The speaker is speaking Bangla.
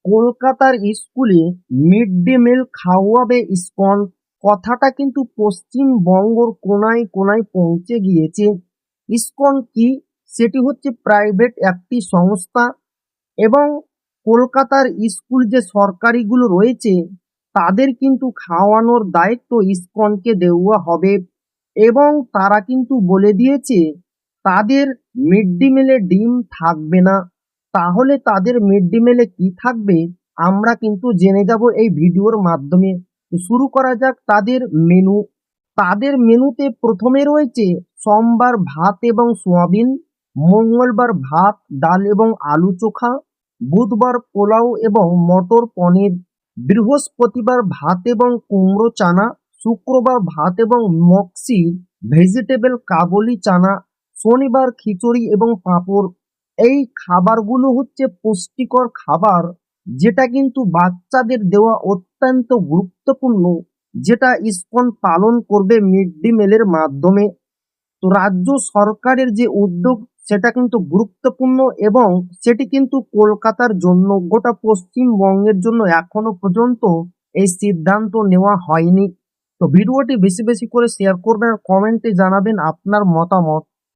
কলকাতার স্কুলে মিড ডে মিল খাওয়াবে ইসকন, কথাটা কিন্তু পশ্চিমবঙ্গর কোনায় কোনায় পৌঁছে গিয়েছে। ইসকন কি? সেটি হচ্ছে প্রাইভেট একটি সংস্থা এবং কলকাতার স্কুল যে সরকারিগুলো রয়েছে তাদের কিন্তু খাওয়ানোর দায়িত্ব ইসকনকে দেওয়া হবে এবং তারা কিন্তু বলে দিয়েছে তাদের মিড ডে মিলে ডিম থাকবে না। তাহলে তাদের মিড ডে মিলে কি থাকবে আমরা কিন্তু জেনে যাব এই ভিডিওর মাধ্যমে। তো শুরু করা যাক তাদের মেনু। তাদের মেনুতে প্রথমে রয়েছে সোমবার ভাত এবং সোয়াবিন, মঙ্গলবার ভাত ডাল এবং আলু চোখা, বুধবার পোলাও এবং মটর পনির, বৃহস্পতিবার ভাত এবং কুমড়ো চানা, শুক্রবার ভাত এবং মক্সি ভেজিটেবল কাবুলি চানা, শনিবার খিচুড়ি এবং পাঁপড়। এই খাবারগুলো হচ্ছে পুষ্টিকর খাবার, যেটা কিন্তু বাচ্চাদের দেওয়া অত্যন্ত গুরুত্বপূর্ণ, যেটা ইসকন পালন করবে মিড ডে মিলের মাধ্যমে। তো রাজ্য সরকারের যে উদ্যোগ সেটা কিন্তু গুরুত্বপূর্ণ এবং সেটি কিন্তু কলকাতার জন্য, গোটা পশ্চিমবঙ্গের জন্য এখনো পর্যন্ত এই সিদ্ধান্ত নেওয়া হয়নি। তো ভিডিওটি বেশি বেশি করে শেয়ার করবেন আর কমেন্টে জানাবেন আপনার মতামত।